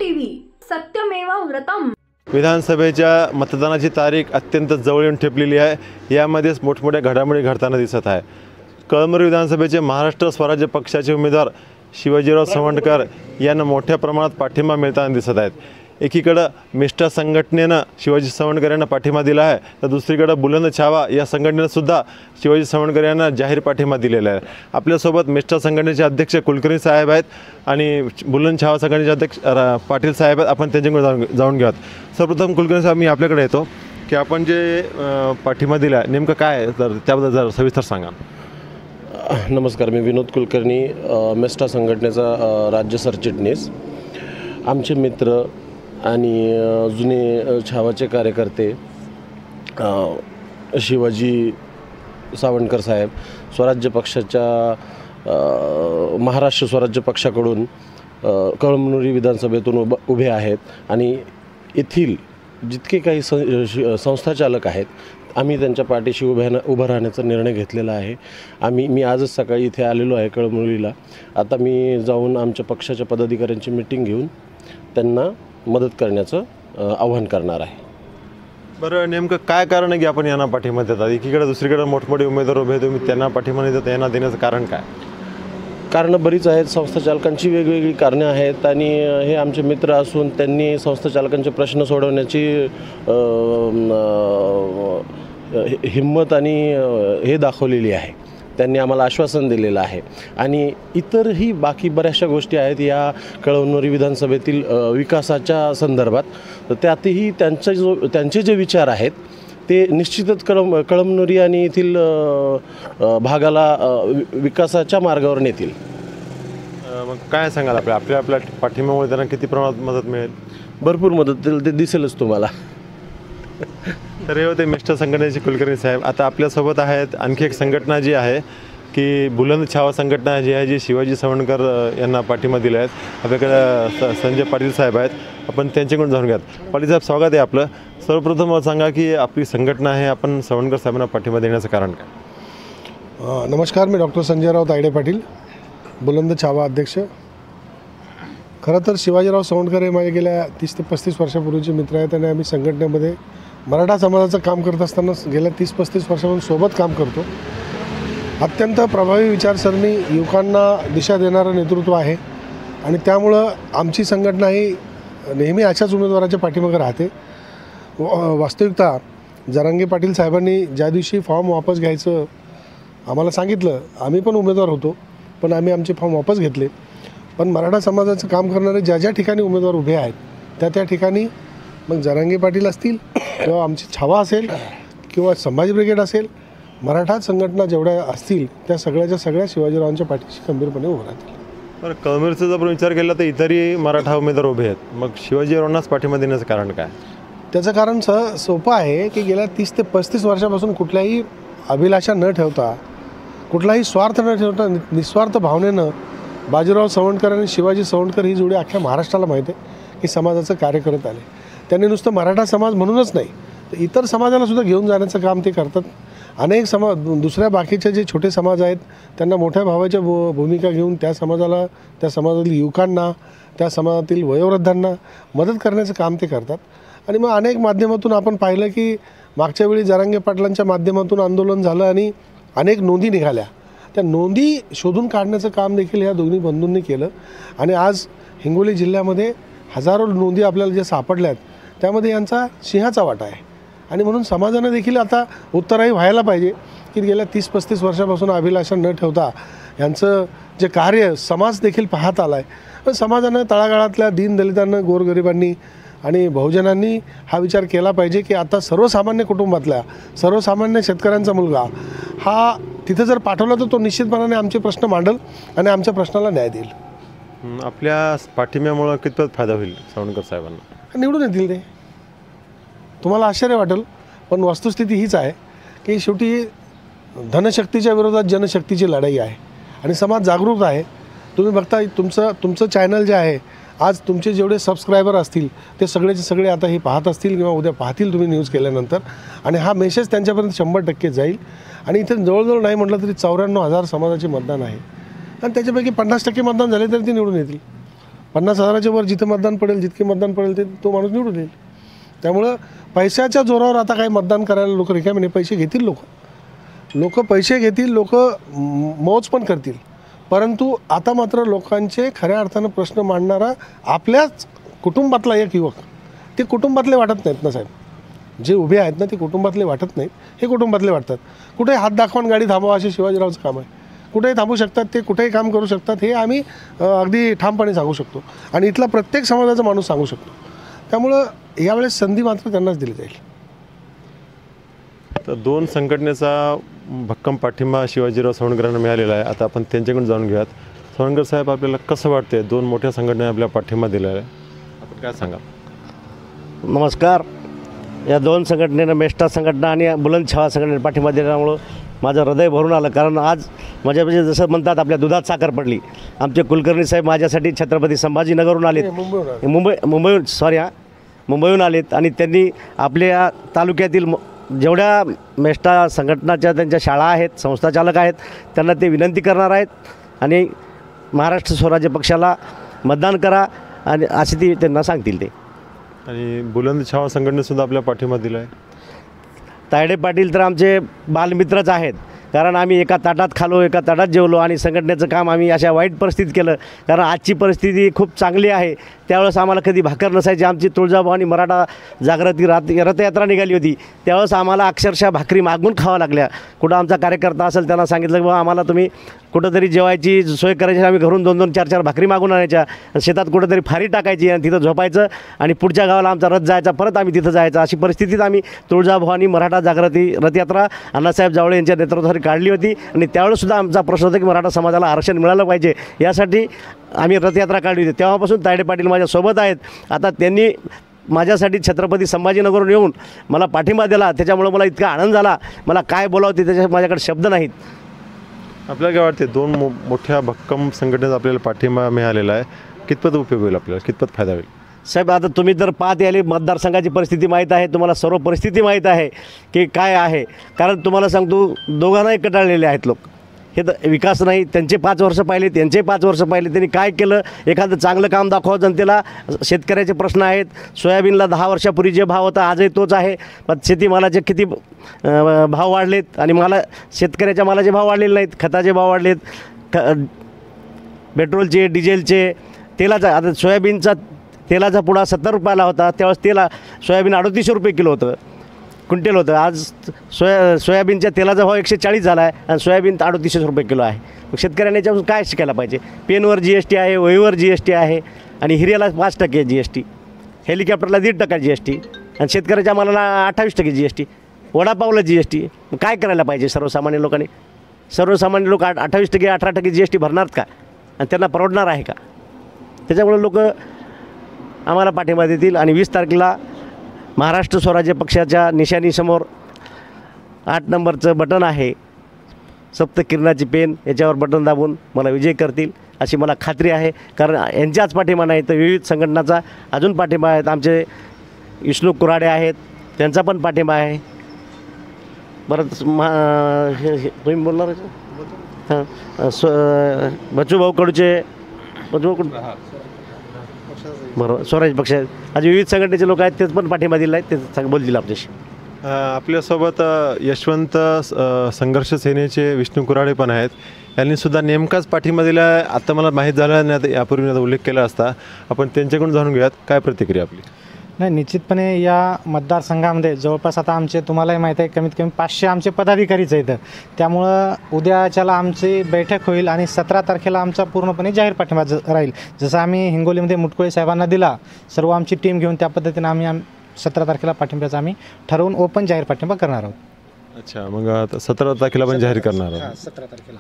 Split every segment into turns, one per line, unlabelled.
TV सत्यमेव व्रतम।
विधानसभेच्या मतदानाची तारीख अत्यंत जवळ येऊन ठेपलेली आहे। यामध्येच मोठमोठ्या घडामोडी घडताना दिसत आहे। कळमनुरी विधानसभेचे महाराष्ट्र स्वराज्य पक्षाचे उमेदवार शिवाजीराव सवंडकर यांना मोठ्या प्रमाणात पाठिंबा मिळताना दिसत आहेत। एकीकडे मिस्टर संघटनेनं शिवाजी सवंडकर यांना पाठिंबा दिला आहे, तर दुसरीकडे बुलंद छावा या संघटनेनं सुद्धा शिवाजी सवंडकर यांना जाहीर पाठिंबा दिलेला आहे। आपल्यासोबत मिस्टर संघटनेचे अध्यक्ष कुलकर्णी साहेब आहेत आणि बुलंद छावा संघटनेचे अध्यक्ष पाटील साहेब आहेत। आपण त्यांच्याकडे जाऊन घेऊयात। सर्वप्रथम कुलकर्णी साहेब, मी आपल्याकडे येतो की आपण जे पाठिंबा दिला नेमकं काय आहे, तर त्याबद्दल जरा सविस्तर सांगा।
नमस्कार, मी विनोद कुलकर्णी, मेस्टा संघटनेचा राज्य सरचिटणीस। आमचे मित्र आणि जुने छावाचे कार्यकर्ते शिवाजी सावंडकर साहेब स्वराज्य पक्षाच्या महाराष्ट्र स्वराज्य पक्षाकडून कळमनुरी विधानसभेतून उभे आहेत आणि येथील जितके काही संस्थाचालक आहेत आम्ही त्यांच्या पाठीशी उभं राहण्याचा निर्णय घेतलेला आहे। मी आजच सकाळी इथे आलेलो आहे कळमनुरीला। आता मी जाऊन आमच्या पक्षाच्या पदाधिकाऱ्यांची मीटिंग घेऊन त्यांना मदत करण्याचं आवाहन करणार आहे।
बरं, नेमकं काय कारण आहे की आपण यांना पाठिंबा देतात? एकीकडे दुसरीकडे मोठमोठे उमेदवार उभे आहेत, तुम्ही त्यांना पाठिंबा नाही देतात, यांना देण्याचं कारण काय?
कारणं बरीच आहेत, संस्थाचालकांची वेगवेगळी कारणं आहेत आणि हे आमचे मित्र असून त्यांनी संस्थाचालकांचे प्रश्न सोडवण्याची हिम्मत आणि हे दाखवलेली आहे। त्यांनी आम्हाला आश्वासन दिलेलं आहे आणि इतरही बाकी बऱ्याचशा गोष्टी आहेत या कळमनुरी विधानसभेतील विकासाच्या संदर्भात। तर त्यातही त्यांचे जे विचार आहेत ते निश्चितच कळमनुरी आणि येथील भागाला विकासाच्या मार्गावर नेतील।
मग काय सांगाल आपल्या पाठिंब्यामुळे त्यांना किती प्रमाणात मदत मिळेल?
भरपूर मदत मिळेल, ते दिसेलच तुम्हाला।
तर हे होते मिस्टर संघटनेचे कुलकर्णी साहेब। आता आपल्यासोबत आहेत आणखी एक संघटना जी आहे की बुलंद छावा संघटना जी आहे, जी शिवाजी सवंडकर यांना पाठिंबा दिला आहे। आपल्याकडे संजय पाटील साहेब आहेत, आपण त्यांच्याकडून जाणून घ्यात। पाटील साहेब, स्वागत आहे आपलं। सर्वप्रथम मला सांगा की आपली संघटना आहे, आपण सवंडकर साहेबांना पाठिंबा देण्याचं कारण काय?
नमस्कार, मी डॉक्टर संजयराव तायडे पाटील, बुलंद छावा अध्यक्ष। खरं तर शिवाजीराव सवंडकर हे माझे गेल्या 30 ते 35 वर्षापूर्वीचे मित्र आहेत आणि आम्ही संघटनेमध्ये मराठा समाजाचं काम करत असताना गेल्या 30-35 वर्षापासून सोबत काम करतो। अत्यंत प्रभावी विचारसरणी, युवकांना दिशा देणारं नेतृत्व आहे आणि त्यामुळं आमची संघटना ही नेहमी अशाच उमेदवाराच्या पाठीमागे राहते। वास्तविकता जरांगे पाटील साहेबांनी ज्या दिवशी फॉर्म वापस घ्यायचं आम्हाला सांगितलं, आम्ही पण उमेदवार होतो, पण आम्ही आमचे फॉर्म वापस घेतले। पण मराठा समाजाचं काम करणारे ज्या ठिकाणी उमेदवार उभे आहेत त्या ठिकाणी मग जरांगे पाटील असतील किंवा आमची छावा असेल किंवा संभाजी ब्रिगेड असेल, मराठा संघटना जेवढ्या असतील त्या सगळ्याच्या सगळ्या शिवाजीरावांच्या पाठीशी खंबीरपणे उभं राहतील।
बरं, कळमनुरीचा जर आपण विचार केला तर इतरही मराठा उमेदवार उभे आहेत, मग शिवाजीरावांनाच पाठिंबा देण्याचं कारण काय?
त्याचं कारण सोपं आहे की गेल्या 30 ते 35 वर्षापासून कुठल्याही अभिलाषा न ठेवता, कुठलाही स्वार्थ न ठेवता निस्वार्थ भावनेनं बाजीराव सवंडकर आणि शिवाजी सवंडकर ही जोडी अख्ख्या महाराष्ट्राला माहीत आहे की समाजाचं कार्य करत आले। त्यांनी नुसतं मराठा समाज म्हणूनच नाही तर इतर समाजाला सुद्धा घेऊन जाण्याचं काम ते करतात। अनेक दुसऱ्या बाकीचे जे छोटे समाज आहेत त्यांना मोठ्या भावाच्या भूमिका घेऊन त्या समाजातील युवकांना, त्या समाजातील वयोवृद्धांना मदत करण्याचं काम ते करतात। आणि मग अनेक माध्यमातून आपण पाहिलं की मागच्या वेळी जरांगे पाटलांच्या माध्यमातून आंदोलन झालं आणि अनेक नोंदी निघाल्या, त्या नोंदी शोधून काढण्याचं काम देखील या दोन्ही बंधूंनी केलं आणि आज हिंगोली जिल्ह्यामध्ये हजारो नोंदी आपल्याला ज्या सापडल्यात त्यामध्ये यांचा सिंहाचा वाटा आहे। आणि म्हणून समाजानं देखील आता उत्तरही व्हायला पाहिजे की गेल्या 30-35 वर्षापासून अभिलाषा न ठेवता यांचं जे कार्य समाज देखील पाहत आला आहे। समाजानं तळागाळातल्या दीनदलितांना, गोरगरिबांनी आणि बहुजनांनी हा विचार केला पाहिजे की आता सर्वसामान्य कुटुंबातल्या सर्वसामान्य शेतकऱ्यांचा मुलगा हा तिथे जर पाठवला तर तो निश्चितपणाने आमचे प्रश्न मांडल आणि आमच्या प्रश्नाला न्याय देईल।
आपल्या पाठिंब्यामुळं कितपत फायदा होईल सवंडकर साहेबांना?
निवडून येतील ते, तुम्हाला आश्चर्य वाटेल पण वस्तुस्थिती हीच आहे की शेवटी धनशक्तीच्या विरोधात जनशक्तीची लढाई आहे आणि समाज जागरूक आहे। तुम्ही बघता तुमचं चॅनल जे आहे, आज तुमचे जेवढे सबस्क्रायबर असतील ते सगळेचे सगळे आता हे पाहत असतील किंवा उद्या पाहतील तुम्ही न्यूज केल्यानंतर, आणि हा मेसेज त्यांच्यापर्यंत 100% जाईल। आणि इथे जवळजवळ नाही म्हटलं तरी 94,000 समाजाचे मतदान आहे आणि त्याच्यापैकी 50% मतदान झाले तरी ते निवडून येतील। 50,000च्या वर जिथे मतदान पडेल, जितके मतदान पडेल ते तो माणूस निवडून येईल. त्यामुळं पैशाच्या जोरावर आता काही मतदान करायला लोक रिकामे नाही. पैसे घेतील लोक पैसे घेतील, लोक मौज पण करतील. परंतु आता मात्र लोकांचे खऱ्या अर्थानं प्रश्न मांडणारा आपल्याच कुटुंबातला एक युवक, ते कुटुंबातले वाटत नाहीत ना साहेब. जे उभे आहेत ना ते कुटुंबातले वाटत नाहीत, हे कुटुंबातले वाटतात. कुठेही हात दाखवून गाडी थांबवा असे शिवाजीरावचं काम आहे. कुठेही थांबू शकतात ते, कुठेही काम करू शकतात, हे आम्ही अगदी ठामपणे सांगू शकतो आणि इथला प्रत्येक समाजाचा माणूस सांगू शकतो. त्यामुळं यावेळेस संधी मात्र त्यांनाच दिली जाईल.
तर दोन संघटनेचा भक्कम पाठिंबा शिवाजीराव सवंडकरांना मिळालेला आहे. आता आपण त्यांच्याकडून जाणून घेऊयात. सवंडकर साहेब, आपल्याला कसं वाटते दोन मोठ्या संघटनेने आपल्याला पाठिंबा दिलेला आहे, आपण काय सांगाल?
नमस्कार. या दोन संघटनेनं, मेष्टा संघटना आणि बुलंद छावा संघटनेने पाठिंबा दिल्यामुळं माझं हृदय भरून आलं. कारण आज माझ्या जसं म्हणतात आपल्या दुधात साखर पडली. आमचे कुलकर्णी साहेब माझ्यासाठी छत्रपती संभाजीनगरहून आलेत, मुंबईहून आलेत आणि त्यांनी आपल्या तालुक्यातील जेवढ्या मेष्टा संघटनाच्या त्यांच्या शाळा आहेत, संस्थाचालक आहेत, त्यांना ते विनंती करणार आहेत आणि महाराष्ट्र स्वराज्य पक्षाला मतदान करा आणि असे ती त्यांना सांगतील. ते
आणि बुलंद छावा संघटनेसुद्धा आपल्याला पाठिंबा दिला आहे.
तायडे पाटील तर आमचे बालमित्रच आहेत. कारण आम्ही एका ताटात खालो, एका ताटात जेवलो आणि संघटनेचं काम आम्ही अशा वाईट परिस्थितीत केलं. कारण आजची परिस्थिती खूप चांगली आहे. त्यावेळेस आम्हाला कधी भाकर नसायची. आमची तुळजाभवानी मराठा जागृती रथयात्रा निघाली होती, त्यावेळेस आम्हाला अक्षरशः भाकरी मागून खावा लागल्या. कुठं आमचा कार्यकर्ता असेल त्यांना सांगितलं की बाबा आम्हाला तुम्ही कुठंतरी जेवायची सोय करायची. आम्ही घरून 2-2, 4-4 भाकरी मागून आणायच्या, शेतात कुठंतरी फारी टाकायची आणि तिथं झोपायचं आणि पुढच्या गावाला आमचा रथ जायचा, परत आम्ही तिथं जायचं. अशी परिस्थितीत आम्ही तुळजाभवानी मराठा जागृती रथयात्रा अण्णासाहेब जावळे यांच्या नेतृत्वाखाली काढली होती. आणि त्यावेळेससुद्धा आमचा प्रश्न होता की मराठा समाजाला आरक्षण मिळालं पाहिजे, यासाठी आम्ही रथयात्रा काढली होती. तेव्हापासून तायडे पाटील माझ्यासोबत आहेत. आता त्यांनी माझ्यासाठी छत्रपती संभाजीनगरहून येऊन मला पाठिंबा दिला, त्याच्यामुळं मला इतका आनंद झाला. मला काय बोलावं ते त्याच्या माझ्याकडे शब्द नाहीत.
आपल्याला काय वाटते दोन मोठ्या भक्कम संघटनेचा आपल्याला पाठिंबा मिळालेला आहे, कितपत उपयोग होईल आपल्याला, कितपत फायदा होईल?
साहेब, आता तुम्ही जर पाहत याली मतदारसंघाची परिस्थिती माहीत आहे, तुम्हाला सर्व परिस्थिती माहीत आहे की काय आहे. कारण तुम्हाला सांगतो, दोघांनाही कटाळलेले आहेत लोक. हे तर विकास नाही, त्यांचे 5 वर्ष पाहिले, त्यांचे 5 वर्ष पाहिले. त्यांनी काय केलं? एखादं चांगलं काम दाखवा जनतेला. शेतकऱ्याचे प्रश्न आहेत. सोयाबीनला 10 वर्षापूर्वी जे भाव होता आजही तोच आहे. पण शेतीमालाचे किती भाव वाढलेत आणि शेतकऱ्याच्या मालाचे भाव वाढलेले नाहीत. खताचे भाव वाढलेत, पेट्रोलचे, डिझेलचे, तेलाचा. आता सोयाबीनचा तेलाचा पुडा 70 रुपयाला होता, त्यावेळेस सोयाबीन 3800 रुपये किलो होतं, क्विंटल होतं. आज सोयाबीनच्या तेलाचा भाव 140 झाला आहे आणि सोयाबीन 3800 रुपये किलो आहे. मग शेतकऱ्यांनी याच्यापासून काय शिकायला पाहिजे? पेनवर GST आहे, वहीवर GST आहे आणि हिऱ्याला 5% GST, हेलिकॉप्टरला 1.5% GST आणि शेतकऱ्याच्या मालाला 28% GST, वडापावला GST. मग काय करायला पाहिजे सर्वसामान्य लोकांनी? सर्वसामान्य लोक 28%, 18% GST भरणार का? आणि त्यांना परवडणार आहे का? त्याच्यामुळे लोक आम्हाला पाठिंबा देतील आणि 20 तारखेला महाराष्ट्र स्वराज्य पक्षाच्या निशाणीसमोर 8 नंबरचं बटन आहे, सप्तकिरणाची पेन, याच्यावर बटन दाबून मला विजय करतील अशी मला खात्री आहे. कारण यांच्याच पाठिंबा नाही तर विविध संघटनाचा अजून पाठिंबा आहेत. आमचे विष्णू कुऱ्हाडे आहेत, त्यांचा पण पाठिंबा आहे. बरंच तुम्ही बोलणार हां, बच्चूभाऊ कडूचे, बरोबर, स्वराज्य पक्ष आहेत. आज विविध संघटनेचे लोक आहेत, तेच पण पाठिंबा दिला आहे, ते बोलतील आपल्याशी.
आपल्यासोबत यशवंत संघर्ष सेनेचे विष्णू कुऱ्हाडे पण आहेत. यांनीसुद्धा नेमकाच पाठिंबा दिला आहे. आता मला माहीत झाला नाही, आता यापूर्वी उल्लेख केला असता. आपण त्यांच्याकडून जाणून घेऊयात काय प्रतिक्रिया आपली.
नाही, निश्चितपणे या मतदारसंघामध्ये जवळपास आता आमचे, तुम्हालाही माहीत आहे, कमीत कमी 500 आमचे पदाधिकारीच आहेत. त्यामुळं उद्याच्याला आमची बैठक होईल आणि 17 तारखेला आमचा पूर्णपणे जाहीर पाठिंबा राहील. जसं आम्ही हिंगोलीमध्ये मुटकुळे साहेबांना दिला, सर्व आमची टीम घेऊन त्या पद्धतीनं आम्ही 17 तारखेला पाठिंब्याचा आम्ही ठरवून ओपन जाहीर पाठिंबा करणार आहोत.
अच्छा, मग आता 17 तारखेला पण जाहीर करणार आहोत.
17 तारखेला.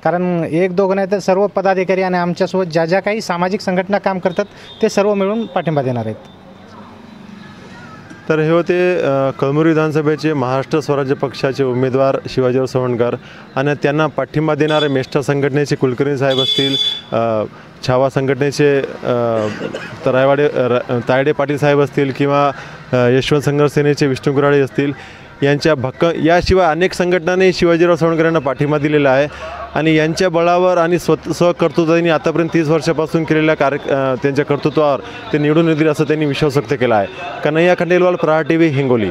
कारण 1-2 नाही तर सर्व पदाधिकारी आणि आमच्यासोबत ज्या ज्या काही सामाजिक संघटना काम करतात ते सर्व मिळून पाठिंबा देणार आहेत.
तर हे होते कळमनुरी विधानसभेचे महाराष्ट्र स्वराज्य पक्षाचे उमेदवार शिवाजीराव सवंडकर आणि त्यांना पाठिंबा देणारे मेष्टा संघटनेचे कुलकर्णी साहेब असतील, छावा संघटनेचे तायडे पाटील साहेब असतील किंवा यशवंत संघर्ष सेनेचे विष्णू कुऱ्हाडे असतील. यांच्या याशिवाय अनेक संघटनांनी शिवाजीराव सावंतकर यांना पाठिंबा दिलेला आहे आणि यांच्या बळावर आणि स्वकर्तृत्वाने आतापर्यंत 30 वर्षापासून केलेल्या त्यांच्या कर्तृत्वावर ते निवडून येतील असं त्यांनी विश्वास व्यक्त केला आहे. कन्हैया खंडेलवाल, प्रहार TV, हिंगोली.